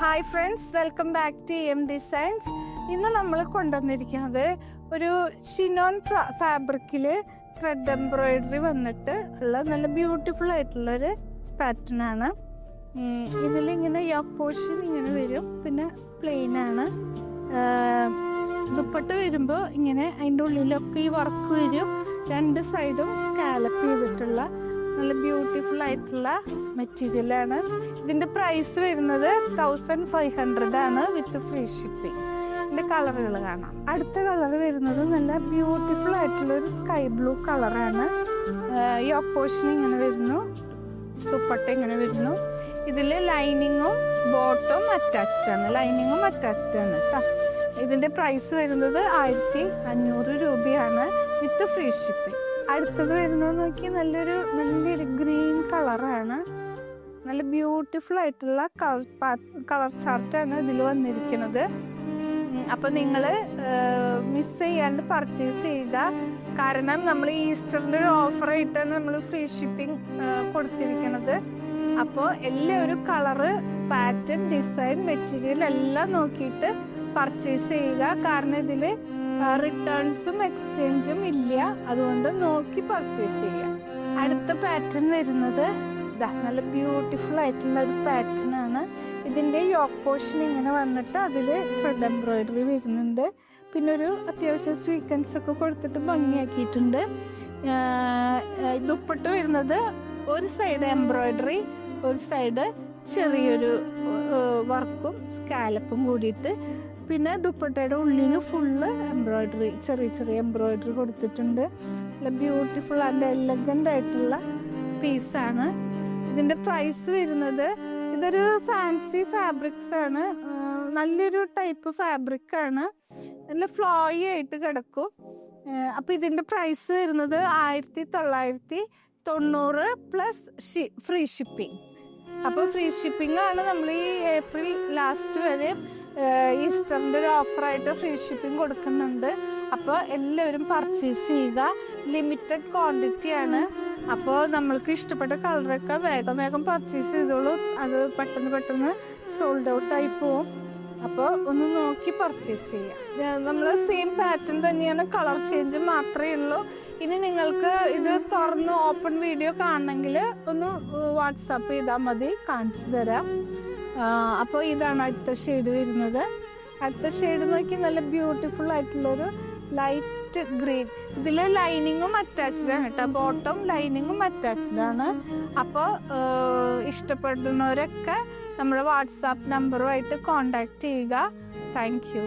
Hi friends, welcome back to M designs. ഇന്ന് നമ്മൾ കൊണ്ടുവന്നിരിക്കുന്നത് ഒരു ഷിനോൺ ഫാബ്രിക്കിൽ ത്രെഡ് എംബ്രോയിഡറി വന്നിട്ട് ഉള്ള നല്ല ബ്യൂട്ടിഫുൾ ആയിട്ടുള്ളൊരു പാറ്റേൺ ആണ്. ഇതിലിങ്ങനെ യോക്ക് പോർഷൻ ഇങ്ങനെ വരും, പിന്നെ പ്ലെയിൻ ആണ്. ദുപ്പട്ട വരുമ്പോൾ ഇങ്ങനെ അതിൻ്റെ ഉള്ളിലൊക്കെ ഈ വർക്ക് വരും. രണ്ട് സൈഡും സ്കാലപ്പ് ചെയ്തിട്ടുള്ള നല്ല ബ്യൂട്ടിഫുൾ ആയിട്ടുള്ള മെറ്റീരിയലാണ്. ഇതിൻ്റെ പ്രൈസ് വരുന്നത് 1500 ആണ് വിത്ത് ഫ്രീ ഷിപ്പിംഗ്. ഇതിൻ്റെ കളറുകൾ കാണാം. അടുത്ത കളർ വരുന്നത് നല്ല ബ്യൂട്ടിഫുൾ ആയിട്ടുള്ള ഒരു സ്കൈ ബ്ലൂ കളറാണ്. യോക്ക് പോർഷൻ ഇങ്ങനെ വരുന്നു, ദുപ്പട്ട ഇങ്ങനെ വരുന്നു. ഇതിൽ ലൈനിങ്ങും ബോട്ടും അറ്റാച്ച്ഡ് ആണ്. ലൈനിങ്ങും അറ്റാച്ച്ഡ് ആണ് കേട്ടോ. ഇതിൻ്റെ പ്രൈസ് വരുന്നത് 1500 രൂപയാണ് വിത്ത് ഫ്രീ ഷിപ്പിംഗ്. അടുത്തത് വരുന്നത് നോക്കി നല്ലൊരു ഗ്രീൻ കളറാണ്. നല്ല ബ്യൂട്ടിഫുൾ ആയിട്ടുള്ള കളർ ചാർട്ടാണ് ഇതിൽ വന്നിരിക്കുന്നത്. അപ്പോൾ നിങ്ങൾ മിസ് ചെയ്യാണ്ട് പർച്ചേസ് ചെയ്യുക. കാരണം നമ്മൾ ഈസ്റ്ററിൻ്റെ ഒരു ഓഫറായിട്ടാണ് നമ്മൾ ഫ്രീ ഷിപ്പിംഗ് കൊടുത്തിരിക്കുന്നത്. അപ്പോൾ എല്ലാവരും കളറ്, പാറ്റേൺ, ഡിസൈൻ, മെറ്റീരിയൽ എല്ലാം നോക്കിയിട്ട് പർച്ചേസ് ചെയ്യുക. കാരണം ഇതിൽ റിട്ടേൺസും എക്സ്ചേഞ്ചും ഇല്ല, അതുകൊണ്ട് നോക്കി പർച്ചേസ് ചെയ്യുക. അടുത്ത പാറ്റേൺ വരുന്നത് നല്ല ബ്യൂട്ടിഫുൾ ആയിട്ടുള്ള ഒരു പാറ്റേൺ ആണ്. ഇതിൻ്റെ യോക്ക് പോർഷൻ ഇങ്ങനെ വന്നിട്ട് അതിൽ ത്രെഡ് എംബ്രോയിഡറി വരുന്നുണ്ട്. പിന്നെ ഒരു അത്യാവശ്യം സ്വീക്വൻസ് ഒക്കെ കൊടുത്തിട്ട് ഭംഗിയാക്കിയിട്ടുണ്ട്. ദുപ്പട്ട വരുന്നത് ഒരു സൈഡ് എംബ്രോയിഡറി, ഒരു സൈഡ് ചെറിയൊരു വർക്കും സ്കാലപ്പും കൂടിയിട്ട്. പിന്നെ ദുപ്പട്ടയുടെ ഉള്ളിൽ ഫുള്ള് എംബ്രോയിഡറി, ചെറിയ എംബ്രോയിഡറി കൊടുത്തിട്ടുണ്ട്. നല്ല ബ്യൂട്ടിഫുൾ ആൻഡ് എലഗൻ്റ് ആയിട്ടുള്ള പീസാണ്. ഇതിൻ്റെ പ്രൈസ് വരുന്നത്, ഇതൊരു ഫാൻസി ഫാബ്രിക്സ് ആണ്. നല്ലൊരു ടൈപ്പ് ഫാബ്രിക് ആണ്. നല്ല ഫ്ലോയി ആയിട്ട് കിടക്കും. അപ്പോൾ ഇതിൻ്റെ പ്രൈസ് വരുന്നത് 1990 പ്ലസ് ഫ്രീ ഷിപ്പിംഗ്. അപ്പോൾ ഫ്രീ ഷിപ്പിംഗ് ആണ് നമ്മൾ ഈ ഏപ്രിൽ ലാസ്റ്റ് വരെ ഈസ്റ്ററിൻ്റെ ഒരു ഓഫറായിട്ട് ഫ്രീ ഷിപ്പിംഗ് കൊടുക്കുന്നുണ്ട്. അപ്പോൾ എല്ലാവരും പർച്ചേസ് ചെയ്യുക. ലിമിറ്റഡ് ക്വാണ്ടിറ്റി ആണ്. അപ്പോൾ നമ്മൾക്ക് ഇഷ്ടപ്പെട്ട കളറൊക്കെ വേഗം പർച്ചേസ് ചെയ്തോളൂ. അത് പെട്ടെന്ന് സോൾഡ് ഔട്ട് ആയി പോവും. അപ്പോൾ ഒന്ന് നോക്കി പർച്ചേസ് ചെയ്യുക. നമ്മൾ സെയിം പാറ്റേൺ തന്നെയാണ്, കളർ ചേഞ്ച് മാത്രമേ ഉള്ളൂ. ഇനി നിങ്ങൾക്ക് ഇത് തുറന്ന് ഓപ്പൺ വീഡിയോ കാണണമെങ്കിൽ ഒന്ന് വാട്സാപ്പ് ചെയ്താൽ മതി, കാണിച്ചു തരാം. അപ്പോൾ ഇതാണ് അടുത്ത ഷെയ്ഡ് വരുന്നത്. അടുത്ത ഷെയ്ഡ് നോക്കി നല്ല ബ്യൂട്ടിഫുൾ ആയിട്ടുള്ളൊരു ലൈറ്റ് ഗ്രീൻ. ഇതിൽ ലൈനിങ്ങും അറ്റാച്ച്ഡ് ആണ് കേട്ടോ. ബോട്ടം ലൈനിങ്ങും അറ്റാച്ച്ഡ് ആണ്. അപ്പോൾ ഇഷ്ടപ്പെടുന്നവരൊക്കെ നമ്മുടെ വാട്സാപ്പ് നമ്പറുമായിട്ട് കോണ്ടാക്ട് ചെയ്യുക. Thank you.